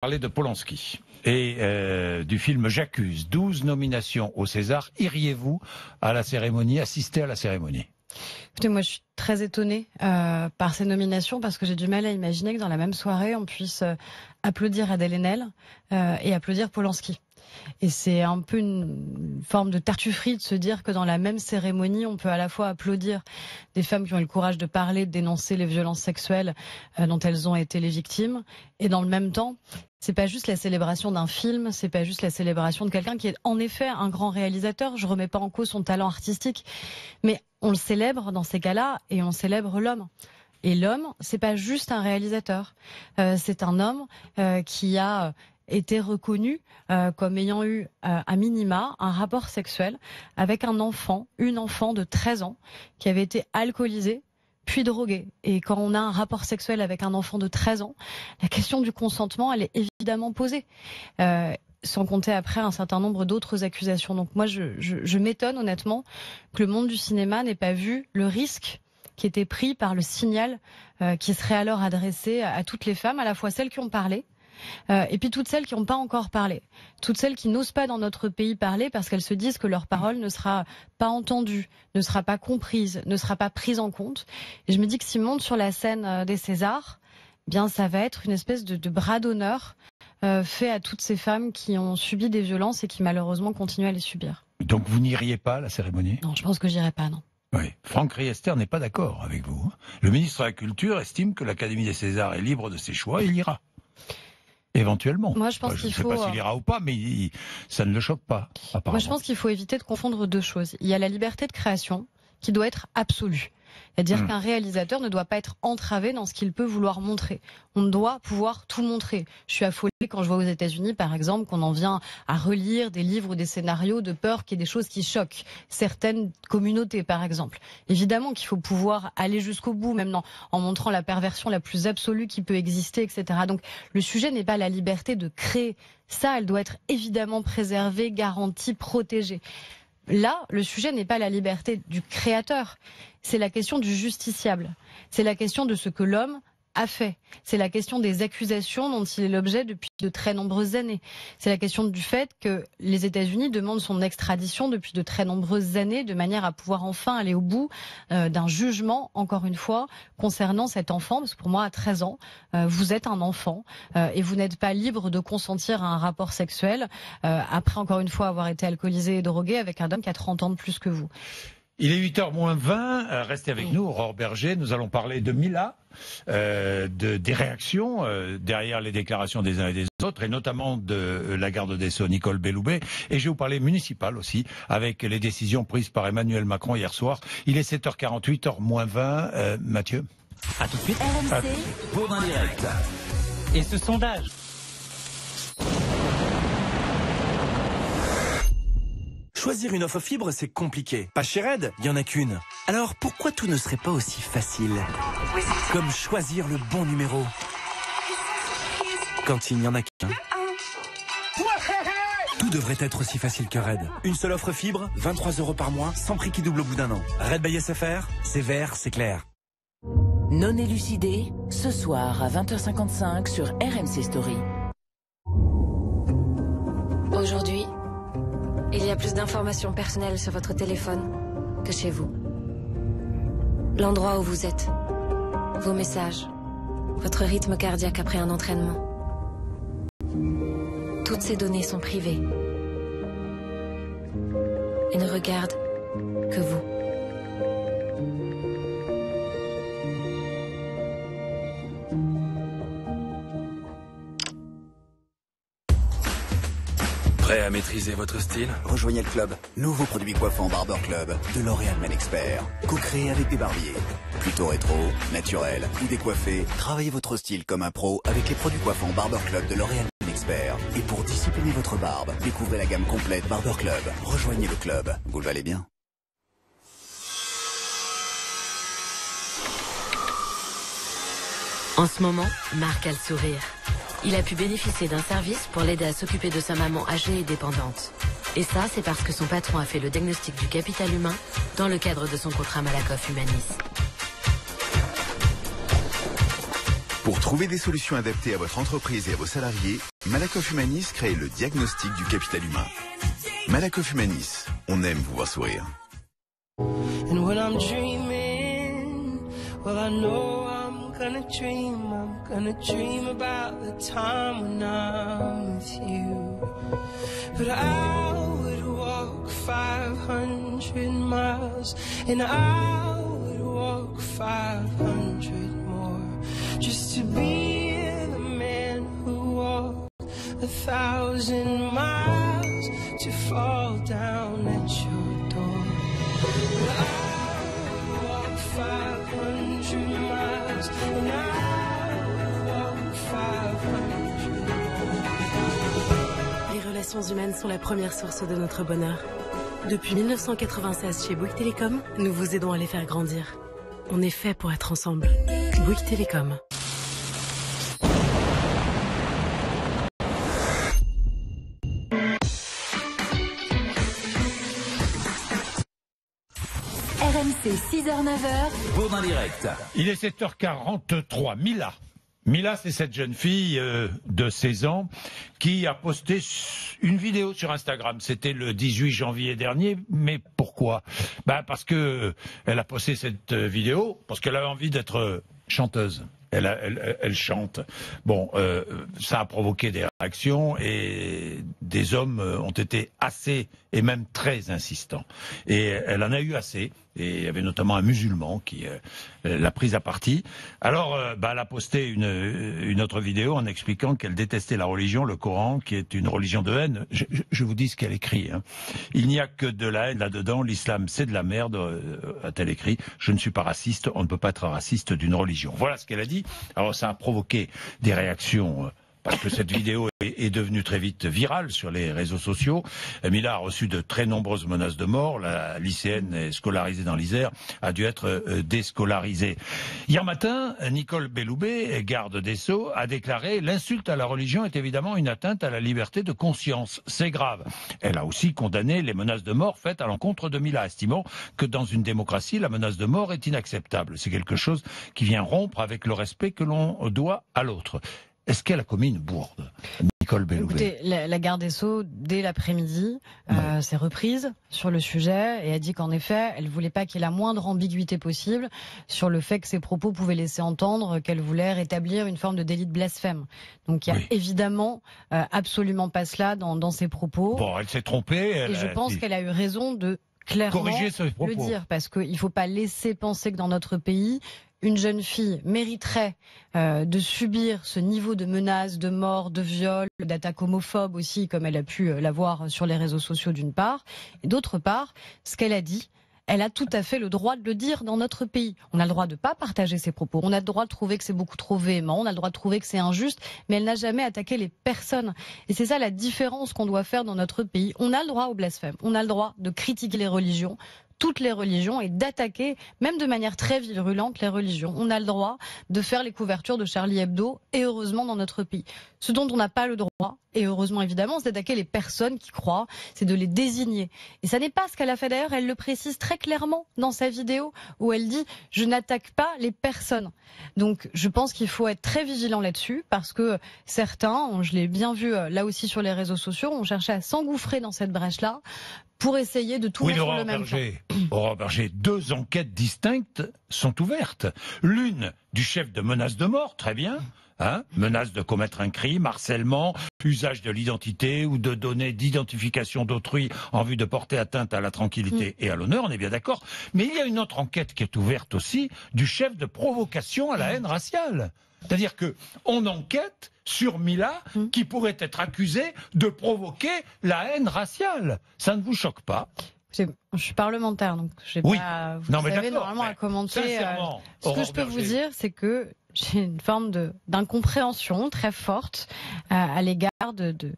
Parler de Polanski et du film J'accuse. 12 nominations au César. Iriez-vous à la cérémonie, assister à la cérémonie? Écoutez, moi je suis très étonnée par ces nominations parce que j'ai du mal à imaginer que dans la même soirée on puisse applaudir Adèle Haenel et applaudir Polanski. Et c'est un peu une forme de tartufferie de se dire que dans la même cérémonie, on peut à la fois applaudir des femmes qui ont eu le courage de parler, de dénoncer les violences sexuelles dont elles ont été les victimes, et dans le même temps, c'est pas juste la célébration d'un film, c'est pas juste la célébration de quelqu'un qui est en effet un grand réalisateur. Je remets pas en cause son talent artistique, mais on le célèbre dans ces cas-là et on célèbre l'homme. Et l'homme, c'est pas juste un réalisateur, c'est un homme qui a été reconnu comme ayant eu à minima un rapport sexuel avec une enfant de 13 ans qui avait été alcoolisée puis droguée. Et quand on a un rapport sexuel avec un enfant de 13 ans, la question du consentement, elle est évidemment posée. Sans compter après un certain nombre d'autres accusations. Donc moi, je m'étonne honnêtement que le monde du cinéma n'ait pas vu le risque qui était pris par le signal qui serait alors adressé à toutes les femmes, à la fois celles qui ont parlé, et puis toutes celles qui n'ont pas encore parlé, toutes celles qui n'osent pas dans notre pays parler parce qu'elles se disent que leur parole ne sera pas entendue, ne sera pas comprise, ne sera pas prise en compte. Et je me dis que s'ils montent sur la scène des Césars, eh bien ça va être une espèce de bras d'honneur fait à toutes ces femmes qui ont subi des violences et qui malheureusement continuent à les subir. Donc vous n'iriez pas à la cérémonie? Non, je pense que j'irai pas, non. Oui. Franck Riester n'est pas d'accord avec vous. Le ministre de la Culture estime que l'Académie des Césars est libre de ses choix et il ira. Éventuellement. Moi, je pense qu'il faut. Je ne sais pas s'il ira ou pas, mais ça ne le choque pas, apparemment. Moi, je pense qu'il faut éviter de confondre deux choses. Il y a la liberté de création qui doit être absolue. C'est-à-dire qu'un réalisateur ne doit pas être entravé dans ce qu'il peut vouloir montrer. On doit pouvoir tout montrer. Je suis affolée quand je vois aux États-Unis, par exemple, qu'on en vient à relire des livres ou des scénarios de peur qu'il y ait des choses qui choquent certaines communautés, par exemple. Évidemment qu'il faut pouvoir aller jusqu'au bout, même en montrant la perversion la plus absolue qui peut exister, etc. Donc le sujet n'est pas la liberté de créer. Ça, elle doit être évidemment préservée, garantie, protégée. Là, le sujet n'est pas la liberté du créateur, c'est la question du justiciable. C'est la question de ce que l'homme a fait. C'est la question des accusations dont il est l'objet depuis de très nombreuses années. C'est la question du fait que les États-Unis demandent son extradition depuis de très nombreuses années de manière à pouvoir enfin aller au bout d'un jugement, encore une fois, concernant cet enfant. Parce que pour moi, à 13 ans, vous êtes un enfant et vous n'êtes pas libre de consentir à un rapport sexuel après, encore une fois, avoir été alcoolisé et drogué avec un homme qui a 30 ans de plus que vous. Il est 8h moins 20, restez avec nous, Aurore Berger, nous allons parler de Mila, des réactions derrière les déclarations des uns et des autres, et notamment de la garde des Sceaux, Nicole Belloubet, et je vais vous parler municipal aussi, avec les décisions prises par Emmanuel Macron hier soir. Il est 7h48, 8h moins 20, Mathieu. A tout de suite, RMC, Bourdin Direct. Et ce sondage. Choisir une offre fibre, c'est compliqué. Pas chez Red, il n'y en a qu'une. Alors pourquoi tout ne serait pas aussi facile? Comme choisir le bon numéro. Quand il n'y en a qu'un. Tout devrait être aussi facile que Red. Une seule offre fibre, 23 € par mois, sans prix qui double au bout d'un an. Red by SFR, c'est vert, c'est clair. Non élucidé, ce soir à 20h55 sur RMC Story. Aujourd'hui, il y a plus d'informations personnelles sur votre téléphone que chez vous. L'endroit où vous êtes, vos messages, votre rythme cardiaque après un entraînement. Toutes ces données sont privées et ne regardent que vous. Prêt à maîtriser votre style? Rejoignez le club. Nouveau produit coiffant Barber Club de L'Oréal Men Expert. Co-créé avec des barbiers. Plutôt rétro, naturel ou décoiffé, travaillez votre style comme un pro avec les produits coiffants Barber Club de L'Oréal Men Expert. Et pour discipliner votre barbe, découvrez la gamme complète Barber Club. Rejoignez le club. Vous le valez bien. En ce moment, Marc a le sourire. Il a pu bénéficier d'un service pour l'aider à s'occuper de sa maman âgée et dépendante. Et ça, c'est parce que son patron a fait le diagnostic du capital humain dans le cadre de son contrat Malakoff Humanis. Pour trouver des solutions adaptées à votre entreprise et à vos salariés, Malakoff Humanis crée le diagnostic du capital humain. Malakoff Humanis, on aime vous voir sourire. And when I'm dreaming, well I know I'm gonna dream about the time when I'm with you. But I would walk 500 miles, and I would walk 500 more, just to be the man who walked 1,000 miles, to fall down at your door. But I would walk 500 miles, and I would walk 500 more. Les relations humaines sont la première source de notre bonheur. Depuis 1996 chez Bouygues Télécom, nous vous aidons à les faire grandir. On est fait pour être ensemble. Bouygues Télécom. RMC 6h-9h. Bourdin Direct. Il est 7h43. Mila, c'est cette jeune fille de 16 ans qui a posté une vidéo sur Instagram. C'était le 18 janvier dernier. Mais pourquoi ? Parce que elle a posté cette vidéo parce qu'elle avait envie d'être chanteuse. Elle chante. Bon, ça a provoqué des réactions et des hommes ont été assez et même très insistants. Et elle en a eu assez. Et il y avait notamment un musulman qui l'a prise à partie. Alors, elle a posté une autre vidéo en expliquant qu'elle détestait la religion, le Coran, qui est une religion de haine. Je vous dis ce qu'elle écrit. Hein. Il n'y a que de la haine là-dedans. L'islam, c'est de la merde, a-t-elle écrit. Je ne suis pas raciste. On ne peut pas être raciste d'une religion. Voilà ce qu'elle a dit. Alors, ça a provoqué des réactions. Parce que cette vidéo est devenue très vite virale sur les réseaux sociaux. Mila a reçu de très nombreuses menaces de mort. La lycéenne est scolarisée dans l'Isère, a dû être déscolarisée. Hier matin, Nicole Belloubet, garde des Sceaux, a déclaré « L'insulte à la religion est évidemment une atteinte à la liberté de conscience. C'est grave ». Elle a aussi condamné les menaces de mort faites à l'encontre de Mila, estimant que dans une démocratie, la menace de mort est inacceptable. C'est quelque chose qui vient rompre avec le respect que l'on doit à l'autre. Est-ce qu'elle a commis une bourde, Nicole Belloubet ? Écoutez, la garde des Sceaux, dès l'après-midi, s'est reprise sur le sujet et a dit qu'en effet, elle voulait pas qu'il y ait la moindre ambiguïté possible sur le fait que ses propos pouvaient laisser entendre qu'elle voulait rétablir une forme de délit de blasphème. Donc il y a évidemment absolument pas cela dans ses propos. Bon, elle s'est trompée. Et je pense qu'elle a eu raison de clairement le dire, parce qu'il ne faut pas laisser penser que dans notre pays, une jeune fille mériterait de subir ce niveau de menaces, de mort, de viol, d'attaques homophobes aussi, comme elle a pu l'avoir sur les réseaux sociaux d'une part. Et d'autre part, ce qu'elle a dit, elle a tout à fait le droit de le dire dans notre pays. On a le droit de ne pas partager ses propos, on a le droit de trouver que c'est beaucoup trop véhément, on a le droit de trouver que c'est injuste, mais elle n'a jamais attaqué les personnes. Et c'est ça la différence qu'on doit faire dans notre pays. On a le droit au blasphème, on a le droit de critiquer les religions, toutes les religions, et d'attaquer, même de manière très virulente, les religions. On a le droit de faire les couvertures de Charlie Hebdo, et heureusement dans notre pays. Ce dont on n'a pas le droit, et heureusement évidemment, c'est d'attaquer les personnes qui croient, c'est de les désigner. Et ça n'est pas ce qu'elle a fait d'ailleurs, elle le précise très clairement dans sa vidéo, où elle dit « je n'attaque pas les personnes ». Donc je pense qu'il faut être très vigilant là-dessus, parce que certains, je l'ai bien vu là aussi sur les réseaux sociaux, ont cherché à s'engouffrer dans cette brèche-là, pour essayer de tout mettre sur le même plan. Aurore Berger, 2 enquêtes distinctes sont ouvertes. L'une du chef de menace de mort, très bien. Menace de commettre un crime, harcèlement, usage de l'identité ou de données d'identification d'autrui en vue de porter atteinte à la tranquillité et à l'honneur, on est bien d'accord. Mais il y a une autre enquête qui est ouverte aussi, du chef de provocation à la haine raciale. C'est-à-dire que on enquête sur Mila qui pourrait être accusée de provoquer la haine raciale. Ça ne vous choque pas ? Je suis parlementaire, donc je n'ai pas, vous savez, normalement à commenter. Ce que je peux vous dire, c'est que j'ai une forme d'incompréhension très forte à l'égard de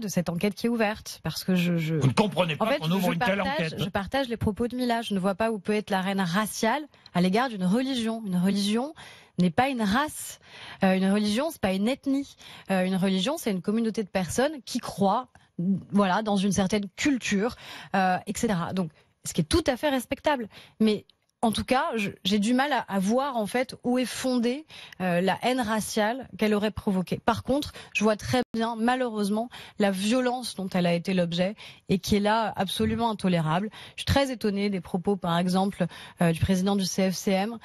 cette enquête qui est ouverte, parce que Vous ne comprenez pas qu'on ouvre une telle enquête. Je partage les propos de Mila. Je ne vois pas où peut être la haine raciale à l'égard d'une religion. Une religion n'est pas une race. Une religion, c'est pas une ethnie. Une religion, c'est une communauté de personnes qui croient, dans une certaine culture, etc. Donc, ce qui est tout à fait respectable. Mais En tout cas, j'ai du mal à voir en fait où est fondée la haine raciale qu'elle aurait provoquée. Par contre, je vois très bien, malheureusement, la violence dont elle a été l'objet et qui est là absolument intolérable. Je suis très étonnée des propos, par exemple, du président du CFCM,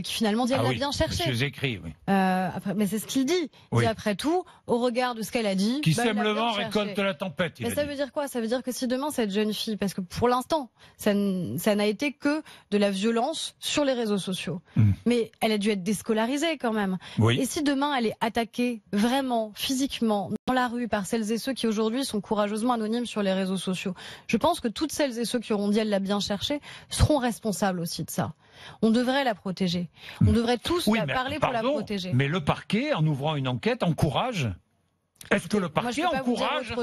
qui finalement dit elle l'a bien cherché. Monsieur Zécry, oui. Mais c'est ce qu'il dit. Il dit après tout, au regard de ce qu'elle a dit, qui sème le vent récolte la tempête. Mais ça veut dire quoi? Ça veut dire que si demain cette jeune fille, parce que pour l'instant, ça n'a été que de la violence sur les réseaux sociaux. Mais elle a dû être déscolarisée quand même. Oui. Et si demain elle est attaquée vraiment, physiquement, dans la rue par celles et ceux qui aujourd'hui sont courageusement anonymes sur les réseaux sociaux, je pense que toutes celles et ceux qui auront dit elle l'a bien cherché seront responsables aussi de ça. On devrait la protéger. On devrait tous parler pour la protéger. Mais le parquet, en ouvrant une enquête, encourage. Est-ce que le parquet encourage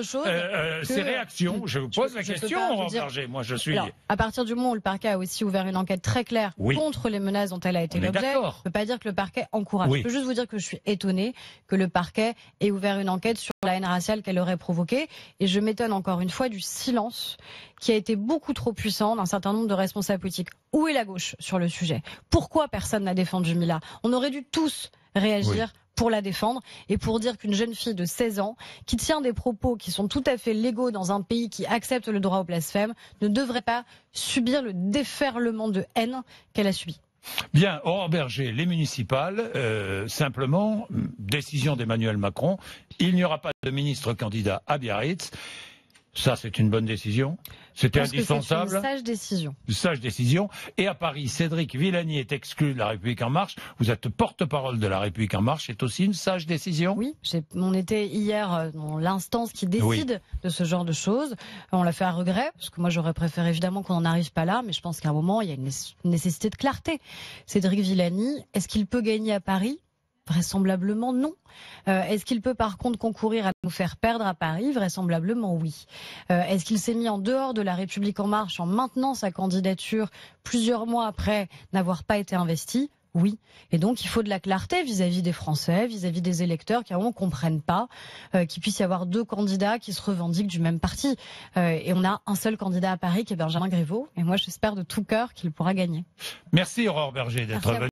ces réactions? Je vous pose la question, Aurore Berger. Moi, je suis. Alors, à partir du moment où le parquet a aussi ouvert une enquête très claire contre les menaces dont elle a été l'objet, on ne peut pas dire que le parquet encourage. Je peux juste vous dire que je suis étonnée que le parquet ait ouvert une enquête sur la haine raciale qu'elle aurait provoquée. Et je m'étonne encore une fois du silence qui a été beaucoup trop puissant d'un certain nombre de responsables politiques. Où est la gauche sur le sujet? Pourquoi personne n'a défendu Mila? On aurait dû tous réagir pour la défendre et pour dire qu'une jeune fille de 16 ans qui tient des propos qui sont tout à fait légaux dans un pays qui accepte le droit au blasphème ne devrait pas subir le déferlement de haine qu'elle a subi. Bien, Aurore Berger, les municipales, simplement, décision d'Emmanuel Macron, il n'y aura pas de ministre candidat à Biarritz. Ça, c'est une bonne décision. C'était indispensable. C'est une sage décision. Une sage décision. Et à Paris, Cédric Villani est exclu de La République En Marche. Vous êtes porte-parole de La République En Marche. C'est aussi une sage décision? Oui, on était hier dans l'instance qui décide de ce genre de choses. On l'a fait à regret, parce que moi j'aurais préféré évidemment qu'on n'en arrive pas là, mais je pense qu'à un moment, il y a une nécessité de clarté. Cédric Villani, est-ce qu'il peut gagner à Paris? Vraisemblablement non. Est-ce qu'il peut par contre concourir à nous faire perdre à Paris? Vraisemblablement oui. Est-ce qu'il s'est mis en dehors de La République En Marche en maintenant sa candidature plusieurs mois après n'avoir pas été investi? Oui. Et donc il faut de la clarté vis-à-vis des Français, vis-à-vis des électeurs qui ne comprennent pas qu'il puisse y avoir deux candidats qui se revendiquent du même parti. Et on a un seul candidat à Paris qui est Benjamin Griveaux. Et moi j'espère de tout cœur qu'il pourra gagner. Merci Aurore Berger d'être venue.